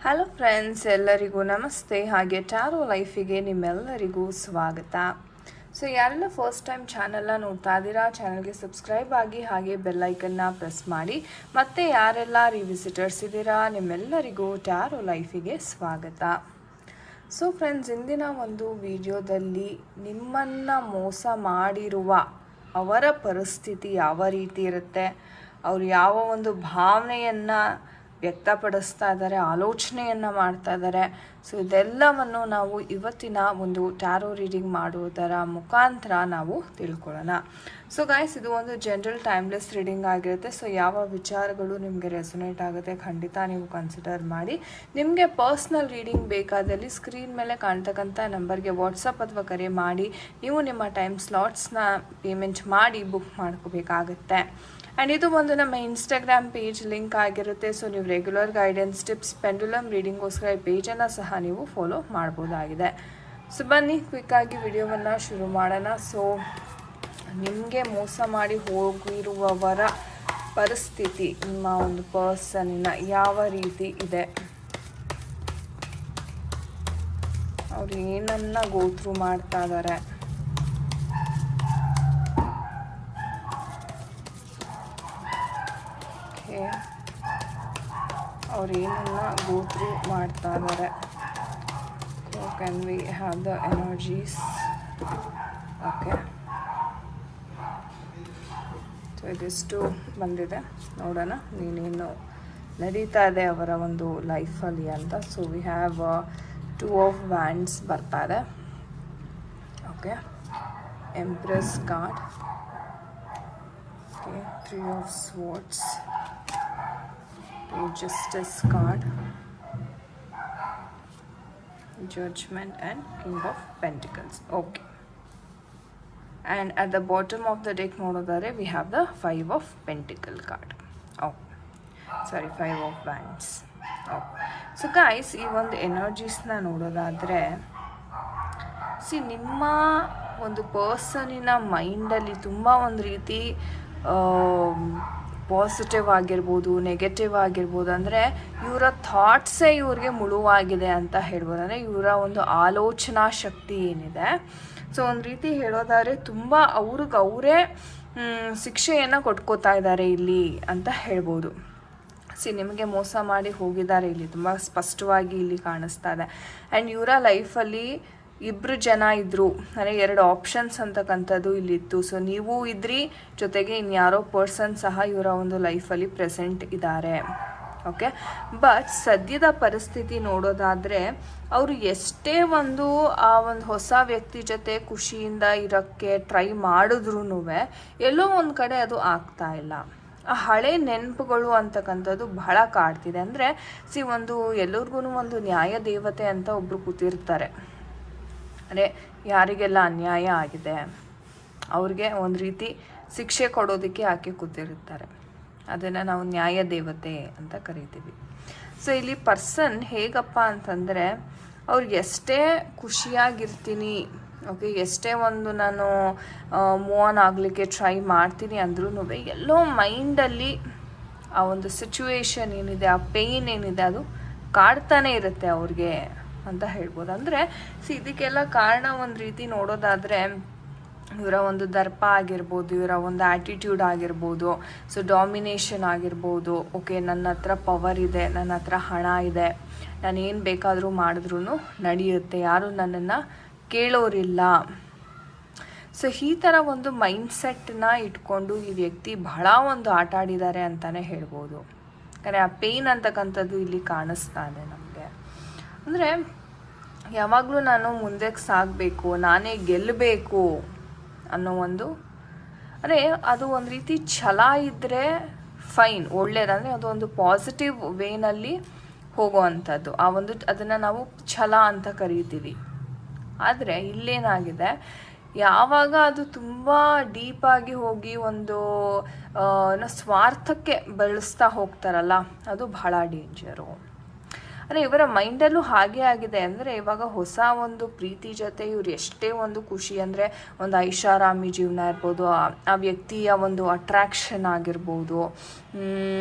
Hello friends, ಎಲ್ಲರಿಗೂ ನಮಸ್ತೆ. ಹಾಗೆ ಟ್ಯಾರೋ ಲೈಫಿಗೆ ನಿಮ್ಮೆಲ್ಲರಿಗೂ ಸ್ವಾಗತ. ಸೊ ಯಾರೆಲ್ಲ ಫಸ್ಟ್ ಟೈಮ್ ಚಾನಲ್ನ ನೋಡ್ತಾ ಇದ್ದೀರಾ, ಚಾನಲ್ಗೆ ಸಬ್ಸ್ಕ್ರೈಬ್ ಆಗಿ ಹಾಗೆ ಬೆಲ್ಲೈಕನ್ನ ಪ್ರೆಸ್ ಮಾಡಿ. ಮತ್ತು ಯಾರೆಲ್ಲ ರಿವಿಸಿಟರ್ಸ್ ಇದ್ದೀರಾ ನಿಮ್ಮೆಲ್ಲರಿಗೂ ಟ್ಯಾರೋ ಲೈಫಿಗೆ ಸ್ವಾಗತ. ಸೊ ಫ್ರೆಂಡ್ಸ್, ಇಂದಿನ ಒಂದು ವಿಡಿಯೋದಲ್ಲಿ ನಿಮ್ಮನ್ನು ಮೋಸ ಮಾಡಿರುವ ಅವರ ಪರಿಸ್ಥಿತಿ ಯಾವ ರೀತಿ ಇರುತ್ತೆ, ಅವರು ಯಾವ ಒಂದು ಭಾವನೆಯನ್ನು ವ್ಯಕ್ತಪಡಿಸ್ತಾ ಇದ್ದಾರೆ, ಆಲೋಚನೆಯನ್ನು ಮಾಡ್ತಾ ಇದ್ದಾರೆ. ಸೊ ಇದೆಲ್ಲವನ್ನು ನಾವು ಇವತ್ತಿನ ಒಂದು ಟ್ಯಾರೋ ರೀಡಿಂಗ್ ಮಾಡುವುದರ ಮುಖಾಂತರ ನಾವು ತಿಳ್ಕೊಳ್ಳೋಣ. ಸೊ ಗಾಯ್ಸ್, ಇದು ಒಂದು ಜನರಲ್ ಟೈಮ್ಲೆಸ್ ರೀಡಿಂಗ್ ಆಗಿರುತ್ತೆ. ಸೊ ಯಾವ ವಿಚಾರಗಳು ನಿಮಗೆ ರೆಸೊನೇಟ್ ಆಗುತ್ತೆ ಖಂಡಿತ ನೀವು ಕನ್ಸಿಡರ್ ಮಾಡಿ. ನಿಮಗೆ ಪರ್ಸ್ನಲ್ ರೀಡಿಂಗ್ ಬೇಕಾದಲ್ಲಿ ಸ್ಕ್ರೀನ್ ಮೇಲೆ ಕಾಣ್ತಕ್ಕಂಥ ನಂಬರ್ಗೆ ವಾಟ್ಸಪ್ ಅಥವಾ ಕರೆ ಮಾಡಿ ನೀವು ನಿಮ್ಮ ಟೈಮ್ ಸ್ಲಾಟ್ಸ್ನ ಪೇಮೆಂಟ್ ಮಾಡಿ ಬುಕ್ ಮಾಡ್ಕೋಬೇಕಾಗತ್ತೆ. ಆ್ಯಂಡ್ ಇದು ಒಂದು ನಮ್ಮ ಇನ್ಸ್ಟಾಗ್ರಾಮ್ ಪೇಜ್ ಲಿಂಕ್ ಆಗಿರುತ್ತೆ. ಸೊ ನೀವು ರೆಗ್ಯುಲರ್ ಗೈಡೆನ್ಸ್, ಟಿಪ್ಸ್, ಪೆಂಡುಲಮ್ ರೀಡಿಂಗೋಸ್ಕರ ಈ ಪೇಜನ್ನು ಸಹ ನೀವು ಫಾಲೋ ಮಾಡ್ಬೋದಾಗಿದೆ. ಸೊ ಬನ್ನಿ ಕ್ವಿಕ್ಕಾಗಿ ವಿಡಿಯೋವನ್ನು ಶುರು ಮಾಡೋಣ. ಸೊ ನಿಮಗೆ ಮೋಸ ಮಾಡಿ ಹೋಗಿರುವವರ ಪರಿಸ್ಥಿತಿ ನಿಮ್ಮ ಒಂದು ಪರ್ಸನ್ನಿನ ಯಾವ ರೀತಿ ಇದೆ, ಅವ್ರು ಏನನ್ನ ಗೋತ್ರು ಮಾಡ್ತಾ ಇದ್ದಾರೆ, ಅವ್ರು ಏನನ್ನ ಗೋತ್ರು ಮಾಡ್ತಾ ಇದ್ದಾರೆ. Can we have the energies? Okay, so ಇದಿಷ್ಟು ಬಂದಿದೆ, ನೋಡೋಣ ನೀನೇನು ನಡೀತಾ ಇದೆ ಅವರ ಒಂದು ಲೈಫಲ್ಲಿ ಅಂತ. So we have 2 of wands ಬರ್ತಾ ಇದೆ. Okay, empress card, okay, 3 of swords, Justice card, Judgment and King of Pentacles. Okay, and at the bottom of the deck nododare we have the 5 of Pentacle card. Oh, sorry, 5 of Wands. Oh, so guys, ಈ ಒಂದು ಎನರ್ಜೀಸ್ನ ನೋಡೋದಾದರೆ, ನಿಮ್ಮ ಒಂದು ಪರ್ಸನಿನ ಮೈಂಡಲ್ಲಿ ತುಂಬ ಒಂದು ರೀತಿ positive ಆಗಿರ್ಬೋದು, ನೆಗೆಟಿವ್ ಆಗಿರ್ಬೋದು, ಅಂದರೆ ಇವರ ಥಾಟ್ಸೇ ಇವ್ರಿಗೆ ಮುಳುವಾಗಿದೆ ಅಂತ ಹೇಳ್ಬೋದು. ಅಂದರೆ ಇವರ ಒಂದು ಆಲೋಚನಾ ಶಕ್ತಿ ಏನಿದೆ, ಸೊ ಒಂದು ರೀತಿ ಹೇಳೋದಾದರೆ ತುಂಬ ಅವರೇ ಶಿಕ್ಷೆಯನ್ನು ಕೊಟ್ಕೋತಾ ಇದ್ದಾರೆ ಇಲ್ಲಿ ಅಂತ ಹೇಳ್ಬೋದು. ನಿಮಗೆ ಮೋಸ ಮಾಡಿ ಹೋಗಿದ್ದಾರೆ, ಇಲ್ಲಿ ತುಂಬ ಸ್ಪಷ್ಟವಾಗಿ ಇಲ್ಲಿ ಕಾಣಿಸ್ತಾ ಇದೆ. ಆ್ಯಂಡ್ ಇವರ ಲೈಫಲ್ಲಿ 2 ಜನ ಇದ್ದರು, ಅಂದರೆ 2 ಆಪ್ಷನ್ಸ್ ಅಂತಕ್ಕಂಥದ್ದು ಇಲ್ಲಿತ್ತು. ಸೊ ನೀವು ಇದ್ರಿ, ಜೊತೆಗೆ ಇನ್ಯಾರೋ ಪರ್ಸನ್ ಸಹ ಇವರ ಒಂದು ಲೈಫಲ್ಲಿ ಪ್ರೆಸೆಂಟ್ ಇದ್ದಾರೆ. ಓಕೆ, ಬಟ್ ಸದ್ಯದ ಪರಿಸ್ಥಿತಿ ನೋಡೋದಾದರೆ ಅವರು ಎಷ್ಟೇ ಆ ಒಂದು ಹೊಸ ವ್ಯಕ್ತಿ ಜೊತೆ ಖುಷಿಯಿಂದ ಇರೋಕ್ಕೆ ಟ್ರೈ ಮಾಡಿದ್ರೂ ಎಲ್ಲೋ ಒಂದು ಕಡೆ ಅದು ಆಗ್ತಾ ಇಲ್ಲ. ಆ ಹಳೆ ನೆನಪುಗಳು ಅಂತಕ್ಕಂಥದ್ದು ಬಹಳ ಕಾಡ್ತಿದೆ. ಅಂದರೆ ಎಲ್ಲರಿಗೂ ಒಂದು ನ್ಯಾಯ ದೇವತೆ ಅಂತ ಒಬ್ಬರು ಕೂತಿರ್ತಾರೆ. ಅಂದರೆ ಯಾರಿಗೆಲ್ಲ ಅನ್ಯಾಯ ಆಗಿದೆ ಅವ್ರಿಗೆ ಒಂದು ರೀತಿ ಶಿಕ್ಷೆ ಕೊಡೋದಕ್ಕೆ ಆಕೆ ಕೂತಿರ್ತಾರೆ. ಅದನ್ನು ನಾವು ನ್ಯಾಯ ದೇವತೆ ಅಂತ ಕರಿತೀವಿ. ಸೊ ಇಲ್ಲಿ ಪರ್ಸನ್ ಹೇಗಪ್ಪ ಅಂತಂದರೆ, ಅವ್ರಿಗೆ ಎಷ್ಟೇ ಖುಷಿಯಾಗಿರ್ತೀನಿ, ಓಕೆ, ಎಷ್ಟೇ ನಾನು ಮೂವ್ ಆನ್ ಆಗಲಿಕ್ಕೆ ಟ್ರೈ ಮಾಡ್ತೀನಿ ಅಂದ್ರೂ ಎಲ್ಲೋ ಮೈಂಡಲ್ಲಿ ಆ ಒಂದು ಸಿಚುವೇಶನ್ ಏನಿದೆ, ಆ ಪೇಯ್ನ್ ಏನಿದೆ, ಅದು ಕಾಡ್ತಾನೆ ಇರುತ್ತೆ ಅವ್ರಿಗೆ ಅಂತ ಹೇಳ್ಬೋದು. ಅಂದರೆ ಇದಕ್ಕೆಲ್ಲ ಕಾರಣ ಒಂದು ರೀತಿ ನೋಡೋದಾದರೆ ಇವರ ಒಂದು ದರ್ಪ ಆಗಿರ್ಬೋದು, ಇವರ ಒಂದು ಆ್ಯಟಿಟ್ಯೂಡ್ ಆಗಿರ್ಬೋದು, ಸೊ ಡಾಮಿನೇಷನ್ ಆಗಿರ್ಬೋದು. ಓಕೆ, ನನ್ನ ಹತ್ರ ಪವರ್ ಇದೆ, ನನ್ನ ಹತ್ರ ಹಣ ಇದೆ, ನಾನು ಏನು ಬೇಕಾದರೂ ಮಾಡಿದ್ರೂ ನಡೆಯುತ್ತೆ, ಯಾರೂ ನನ್ನನ್ನು ಕೇಳೋರಿಲ್ಲ. ಸೊ ಈ ಥರ ಒಂದು ಮೈಂಡ್ಸೆಟ್ಟನ್ನ ಇಟ್ಕೊಂಡು ಈ ವ್ಯಕ್ತಿ ಬಹಳ ಒಂದು ಆಟ ಆಡಿದ್ದಾರೆ ಅಂತಲೇ ಹೇಳ್ಬೋದು. ಯಾಕಂದರೆ ಆ ಪೇಯ್ನ್ ಅಂತಕ್ಕಂಥದ್ದು ಇಲ್ಲಿ ಕಾಣಿಸ್ತಾ ಇದೆ ನಮಗೆ. ಅಂದರೆ ಯಾವಾಗಲೂ ನಾನು ಮುಂದಕ್ಕೆ ಸಾಗಬೇಕು, ನಾನೇ ಗೆಲ್ಲಬೇಕು ಅನ್ನೋ ಅಂದರೆ ಅದು ಒಂದು ರೀತಿ ಛಲ ಇದ್ದರೆ ಫೈನ್, ಒಳ್ಳೇದಂದರೆ ಅದು ಒಂದು ಪಾಸಿಟಿವ್ ವೇನಲ್ಲಿ ಹೋಗೋವಂಥದ್ದು. ಅದನ್ನು ನಾವು ಛಲ ಅಂತ ಕರಿತೀವಿ. ಆದರೆ ಇಲ್ಲೇನಾಗಿದೆ, ಯಾವಾಗ ಅದು ತುಂಬ ಡೀಪಾಗಿ ಹೋಗಿ ಒಂದು ಸ್ವಾರ್ಥಕ್ಕೆ ಬೆಳೆಸ್ತಾ ಹೋಗ್ತಾರಲ್ಲ, ಅದು ಬಹಳ ಡೇಂಜರು. ಅಂದರೆ ಇವರ ಮೈಂಡಲ್ಲೂ ಹಾಗೆ ಆಗಿದೆ. ಅಂದರೆ ಇವಾಗ ಹೊಸ ಒಂದು ಪ್ರೀತಿ ಜೊತೆ ಇವ್ರು ಎಷ್ಟೇ ಒಂದು ಖುಷಿ, ಅಂದರೆ ಒಂದು ಐಷಾರಾಮಿ ಜೀವನ ಇರ್ಬೋದು, ಆ ವ್ಯಕ್ತಿಯ ಒಂದು ಅಟ್ರಾಕ್ಷನ್ ಆಗಿರ್ಬೋದು,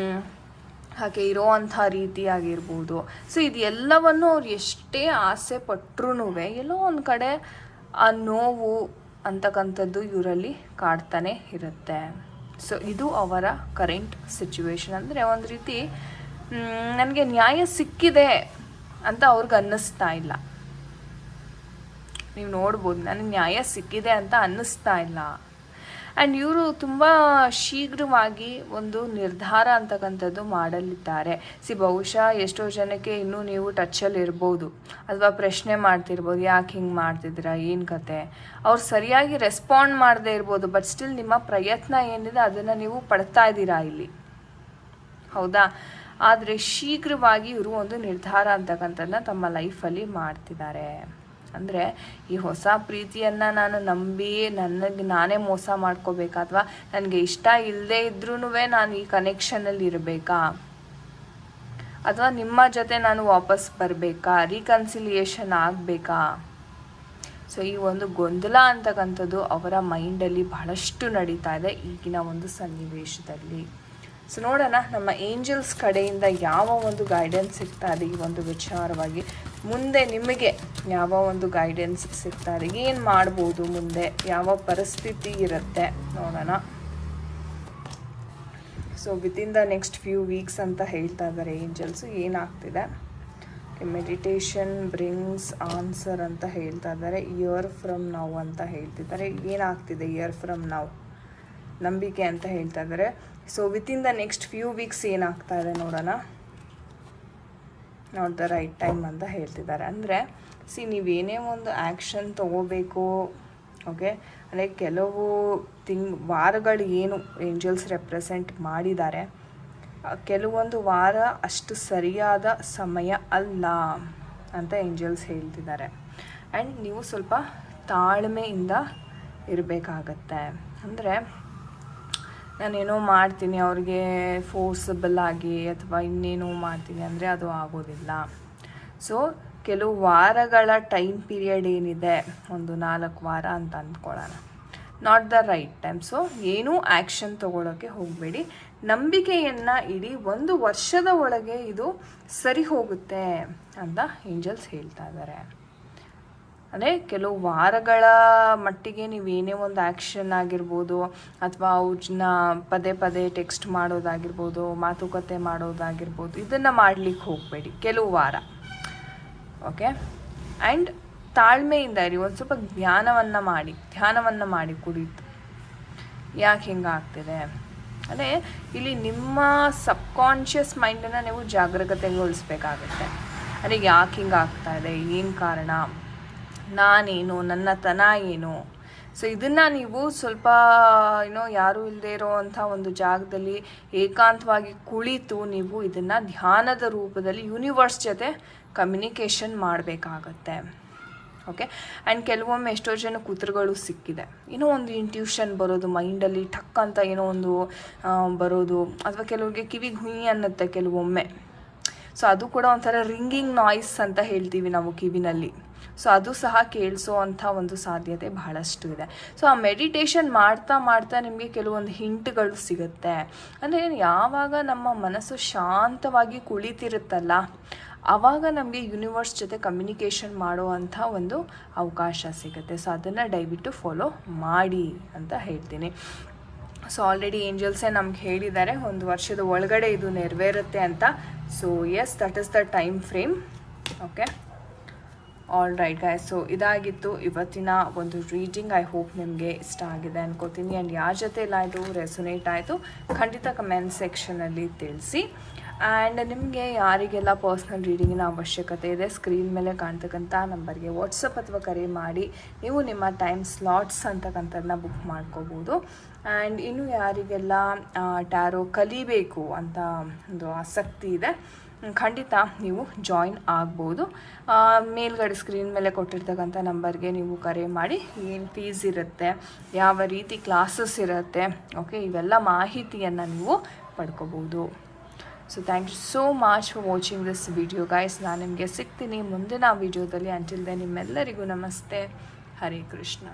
ಹಾಗೆ ಇರೋವಂಥ ರೀತಿ ಆಗಿರ್ಬೋದು. ಸೊ ಇದೆಲ್ಲವನ್ನು ಅವ್ರು ಎಷ್ಟೇ ಆಸೆ ಪಟ್ರೂ ಎಲ್ಲೋ ಒಂದು ಕಡೆ ಆ ನೋವು ಅಂತಕ್ಕಂಥದ್ದು ಇವರಲ್ಲಿ ಕಾಡ್ತಾನೆ ಇರುತ್ತೆ. ಸೊ ಇದು ಅವರ ಕರೆಂಟ್ ಸಿಚುವೇಶನ್. ಅಂದರೆ ಒಂದು ರೀತಿ ನನಗೆ ನ್ಯಾಯ ಸಿಕ್ಕಿದೆ ಅಂತ ಅವ್ರಿಗೆ ಅನ್ನಿಸ್ತಾ ಇಲ್ಲ. ನೀವು ನೋಡ್ಬೋದು, ನನಗೆ ನ್ಯಾಯ ಸಿಕ್ಕಿದೆ ಅಂತ ಅನ್ನಿಸ್ತಾ ಇಲ್ಲ. ಆ್ಯಂಡ್ ಇವರು ತುಂಬ ಶೀಘ್ರವಾಗಿ ಒಂದು ನಿರ್ಧಾರ ಅಂತಕ್ಕಂಥದ್ದು ಮಾಡಲಿದ್ದಾರೆ. ಬಹುಶಃ ಎಷ್ಟೋ ಜನಕ್ಕೆ ಇನ್ನೂ ನೀವು ಟಚ್ಚಲ್ಲಿ ಇರ್ಬೋದು, ಅಥವಾ ಪ್ರಶ್ನೆ ಮಾಡ್ತಿರ್ಬೋದು, ಯಾಕೆ ಹಿಂಗೆ ಮಾಡ್ತಿದ್ದೀರಾ, ಏನು ಕತೆ. ಅವ್ರು ಸರಿಯಾಗಿ ರೆಸ್ಪಾಂಡ್ ಮಾಡದೇ ಇರ್ಬೋದು, ಬಟ್ ಸ್ಟಿಲ್ ನಿಮ್ಮ ಪ್ರಯತ್ನ ಏನಿದೆ ಅದನ್ನು ನೀವು ಪಡ್ತಾ ಇದ್ದೀರಾ ಇಲ್ಲಿ, ಹೌದಾ. ಆದರೆ ಶೀಘ್ರವಾಗಿ ಇವರು ಒಂದು ನಿರ್ಧಾರ ಅಂತಕ್ಕಂಥದ್ದನ್ನ ತಮ್ಮ ಲೈಫಲ್ಲಿ ಮಾಡ್ತಿದ್ದಾರೆ. ಅಂದರೆ ಈ ಹೊಸ ಪ್ರೀತಿಯನ್ನು ನಾನು ನಂಬಿ ನನಗೆ ನಾನೇ ಮೋಸ ಮಾಡ್ಕೋಬೇಕಾ, ಅಥವಾ ನನಗೆ ಇಷ್ಟ ಇಲ್ಲದೇ ಇದ್ರೂ ನಾನು ಈ ಕನೆಕ್ಷನಲ್ಲಿ ಇರಬೇಕಾ, ಅಥವಾ ನಿಮ್ಮ ಜೊತೆ ನಾನು ವಾಪಸ್ ಬರಬೇಕಾ, ರೀಕನ್ಸಿಲಿಯೇಷನ್ ಆಗಬೇಕಾ. ಸೊ ಈ ಒಂದು ಗೊಂದಲ ಅಂತಕ್ಕಂಥದ್ದು ಅವರ ಮೈಂಡಲ್ಲಿ ಬಹಳಷ್ಟು ನಡೀತಾ ಇದೆ ಈಗಿನ ಒಂದು ಸನ್ನಿವೇಶದಲ್ಲಿ. ಸೊ ನೋಡೋಣ ನಮ್ಮ ಏಂಜಲ್ಸ್ ಕಡೆಯಿಂದ ಯಾವ ಒಂದು ಗೈಡೆನ್ಸ್ ಸಿಗ್ತಾ ಇದೆ ಈ ಒಂದು ವಿಚಾರವಾಗಿ. ಮುಂದೆ ನಿಮಗೆ ಯಾವ ಒಂದು ಗೈಡೆನ್ಸ್ ಸಿಗ್ತಾ ಇದೆ, ಏನು ಮಾಡ್ಬೋದು, ಮುಂದೆ ಯಾವ ಪರಿಸ್ಥಿತಿ ಇರುತ್ತೆ ನೋಡೋಣ. So within the next few weeks ಅಂತ ಹೇಳ್ತಾ ಇದ್ದಾರೆ ಏಂಜಲ್ಸು. ಏನಾಗ್ತಿದೆ, ಮೆಡಿಟೇಷನ್ ಬ್ರಿಂಗ್ಸ್ ಆನ್ಸರ್ ಅಂತ ಹೇಳ್ತಾ ಇದ್ದಾರೆ. ಇಯರ್ ಫ್ರಮ್ ನೌ ಅಂತ ಹೇಳ್ತಿದ್ದಾರೆ. ಏನಾಗ್ತಿದೆ ಇಯರ್ ಫ್ರಮ್ ನೌ, ನಂಬಿಕೆ ಅಂತ ಹೇಳ್ತಾ ಇದ್ದಾರೆ. So within the next few weeks ಏನಾಗ್ತಾ ಇದೆ ನೋಡೋಣ. ನಾಟ್ ದ ರೈಟ್ ಟೈಮ್ ಅಂತ ಹೇಳ್ತಿದ್ದಾರೆ. ಅಂದರೆ ನೀವೇನೇ ಒಂದು ಆ್ಯಕ್ಷನ್ ತೊಗೋಬೇಕು, ಓಕೆ, ಅಂದರೆ ಕೆಲವು ವಾರಗಳು ಏನು ಏಂಜಲ್ಸ್ ರೆಪ್ರೆಸೆಂಟ್ ಮಾಡಿದ್ದಾರೆ, ಕೆಲವೊಂದು ವಾರ ಅಷ್ಟು ಸರಿಯಾದ ಸಮಯ ಅಲ್ಲ ಅಂತ ಏಂಜಲ್ಸ್ ಹೇಳ್ತಿದ್ದಾರೆ. ಆ್ಯಂಡ್ ನೀವು ಸ್ವಲ್ಪ ತಾಳ್ಮೆಯಿಂದ ಇರಬೇಕಾಗತ್ತೆ. ಅಂದರೆ ನಾನೇನೋ ಮಾಡ್ತೀನಿ ಅವ್ರಿಗೆ ಫೋರ್ಸಬಲ್ ಆಗಿ ಅಥವಾ ಇನ್ನೇನೋ ಮಾಡ್ತೀನಿ ಅಂದರೆ ಅದು ಆಗೋದಿಲ್ಲ. ಸೊ ಕೆಲವು ವಾರಗಳ ಟೈಮ್ ಪೀರಿಯಡ್ ಏನಿದೆ, ಒಂದು 4 ವಾರ ಅಂತ ಅಂದ್ಕೊಳ್ಳೋಣ, not the right time. So ಏನೂ ಆ್ಯಕ್ಷನ್ ತೊಗೊಳೋಕ್ಕೆ ಹೋಗಬೇಡಿ. ನಂಬಿಕೆಯನ್ನು ಇಡೀ 1 ವರ್ಷದ ಒಳಗೆ ಇದು ಸರಿ ಹೋಗುತ್ತೆ ಅಂತ ಏಂಜಲ್ಸ್ ಹೇಳ್ತಾ ಇದ್ದಾರೆ. ಅಂದರೆ ಕೆಲವು ವಾರಗಳ ಮಟ್ಟಿಗೆ ನೀವೇನೇ ಒಂದು ಆ್ಯಕ್ಷನ್ ಆಗಿರ್ಬೋದು, ಅಥವಾ ಅವ್ರನ್ನ ಪದೇ ಪದೇ ಟೆಕ್ಸ್ಟ್ ಮಾಡೋದಾಗಿರ್ಬೋದು, ಮಾತುಕತೆ ಮಾಡೋದಾಗಿರ್ಬೋದು, ಇದನ್ನು ಮಾಡಲಿಕ್ಕೆ ಹೋಗಬೇಡಿ ಕೆಲವು ವಾರ, ಓಕೆ. ಆ್ಯಂಡ್ ತಾಳ್ಮೆಯಿಂದ ಇರಿ. ಒಂದು ಸ್ವಲ್ಪ ಧ್ಯಾನವನ್ನು ಮಾಡಿ ಕುಡಿತು. ಯಾಕೆ ಹಿಂಗಾಗ್ತಿದೆ ಅಂದರೆ ಇಲ್ಲಿ ನಿಮ್ಮ ಸಬ್ಕಾನ್ಷಿಯಸ್ ಮೈಂಡನ್ನು ನೀವು ಜಾಗರೂಕತೆಗೊಳಿಸ್ಬೇಕಾಗತ್ತೆ. ಅಂದರೆ ಯಾಕೆ ಹಿಂಗಾಗ್ತಾ ಇದೆ, ಏನು ಕಾರಣ, ನಾನೇನು, ನನ್ನ ತನ ಏನು. ಸೊ ಇದನ್ನು ನೀವು ಸ್ವಲ್ಪ ಯಾರೂ ಇಲ್ಲದೆ ಇರೋವಂಥ ಒಂದು ಜಾಗದಲ್ಲಿ ಏಕಾಂತವಾಗಿ ಕುಳಿತು ನೀವು ಇದನ್ನು ಧ್ಯಾನದ ರೂಪದಲ್ಲಿ ಯೂನಿವರ್ಸ್ ಜೊತೆ ಕಮ್ಯುನಿಕೇಷನ್ ಮಾಡಬೇಕಾಗತ್ತೆ, ಓಕೆ. ಆ್ಯಂಡ್ ಕೆಲವೊಮ್ಮೆ ಎಷ್ಟೋ ಜನ ಕೂತ್ರಗಳು ಸಿಕ್ಕಿದೆ, ಏನೋ ಒಂದು ಇಂಟ್ಯೂಷನ್ ಬರೋದು ಮೈಂಡಲ್ಲಿ, ಠಕ್ ಅಂತ ಏನೋ ಒಂದು ಬರೋದು, ಅಥವಾ ಕೆಲವ್ರಿಗೆ ಕಿವಿಗೆ ಹುಯಿ ಅನ್ನತ್ತೆ ಕೆಲವೊಮ್ಮೆ. ಸೊ ಅದು ಕೂಡ ಒಂಥರ ರಿಂಗಿಂಗ್ ನಾಯ್ಸ್ ಅಂತ ಹೇಳ್ತೀವಿ ನಾವು ಕಿವಿನಲ್ಲಿ. ಸೊ ಅದು ಸಹ ಕೇಳಿಸೋ ಅಂಥ ಒಂದು ಸಾಧ್ಯತೆ ಬಹಳಷ್ಟು ಇದೆ. ಸೊ ಆ ಮೆಡಿಟೇಷನ್ ಮಾಡ್ತಾ ಮಾಡ್ತಾ ನಿಮಗೆ ಕೆಲವೊಂದು ಹಿಂಟ್ಗಳು ಸಿಗುತ್ತೆ. ಅಂದರೆ ಯಾವಾಗ ನಮ್ಮ ಮನಸ್ಸು ಶಾಂತವಾಗಿ ಕುಳಿತಿರುತ್ತಲ್ಲ, ಆವಾಗ ನಮಗೆ ಯೂನಿವರ್ಸ್ ಜೊತೆ ಕಮ್ಯುನಿಕೇಷನ್ ಮಾಡೋ ಅಂಥ ಒಂದು ಅವಕಾಶ ಸಿಗುತ್ತೆ. ಸೊ ಅದನ್ನು ದಯವಿಟ್ಟು ಫಾಲೋ ಮಾಡಿ ಅಂತ ಹೇಳ್ತೀನಿ. ಸೊ ಆಲ್ರೆಡಿ ಏಂಜಲ್ಸೇ ನಮ್ಗೆ ಹೇಳಿದ್ದಾರೆ 1 ವರ್ಷದ ಒಳಗಡೆ ಇದು ನೆರವೇರುತ್ತೆ ಅಂತ. So yes, that is the time frame, okay. All right guys, so ಇದಾಗಿತ್ತು ಇವತ್ತಿನ ಒಂದು ರೀಡಿಂಗ್. ಐ ಹೋಪ್ ನಿಮಗೆ ಇಷ್ಟ ಆಗಿದೆ ಅನ್ಕೋತೀನಿ. ಆ್ಯಂಡ್ ಯಾರ ಜೊತೆ ಎಲ್ಲ ಇದು ರೆಸೊನೇಟ್ ಆಯಿತು ಖಂಡಿತ ಕಮೆಂಟ್ ಸೆಕ್ಷನಲ್ಲಿ ತಿಳಿಸಿ. ಆ್ಯಂಡ್ ನಿಮಗೆ ಯಾರಿಗೆಲ್ಲ ಪರ್ಸ್ನಲ್ ರೀಡಿಂಗಿನ ಅವಶ್ಯಕತೆ ಇದೆ, ಸ್ಕ್ರೀನ್ ಮೇಲೆ ಕಾಣ್ತಕ್ಕಂಥ ನಂಬರ್ಗೆ ವಾಟ್ಸಪ್ ಅಥವಾ ಕರೆ ಮಾಡಿ ನೀವು ನಿಮ್ಮ ಟೈಮ್ ಸ್ಲಾಟ್ಸ್ ಅಂತಕ್ಕಂಥದ್ದನ್ನ ಬುಕ್ ಮಾಡ್ಕೋಬೋದು. ಆ್ಯಂಡ್ ಇನ್ನು ಯಾರಿಗೆಲ್ಲ ಟ್ಯಾರೋ ಕಲಿಬೇಕು ಅಂತ ಒಂದು ಆಸಕ್ತಿ ಇದೆ, ಖಂಡಿತ ನೀವು ಜಾಯಿನ್ ಆಗ್ಬೋದು. ಮೇಲ್ಗಡೆ ಸ್ಕ್ರೀನ್ ಮೇಲೆ ಕೊಟ್ಟಿರ್ತಕ್ಕಂಥ ನಂಬರ್ಗೆ ನೀವು ಕರೆ ಮಾಡಿ ಏನು ಫೀಸ್ ಇರುತ್ತೆ, ಯಾವ ರೀತಿ ಕ್ಲಾಸಸ್ ಇರುತ್ತೆ, ಓಕೆ, ಇವೆಲ್ಲ ಮಾಹಿತಿಯನ್ನು ನೀವು ಪಡ್ಕೋಬೋದು. So thank you so much for watching this video guys. ನಾನು ನಿಮಗೆ ಸಿಗ್ತೀನಿ ಮುಂದಿನ ವಿಡಿಯೋದಲ್ಲಿ. ಅಂಟಿಲ್ ದೆನ್ ನಿಮ್ಮೆಲ್ಲರಿಗೂ ನಮಸ್ತೆ, ಹರೇ ಕೃಷ್ಣ.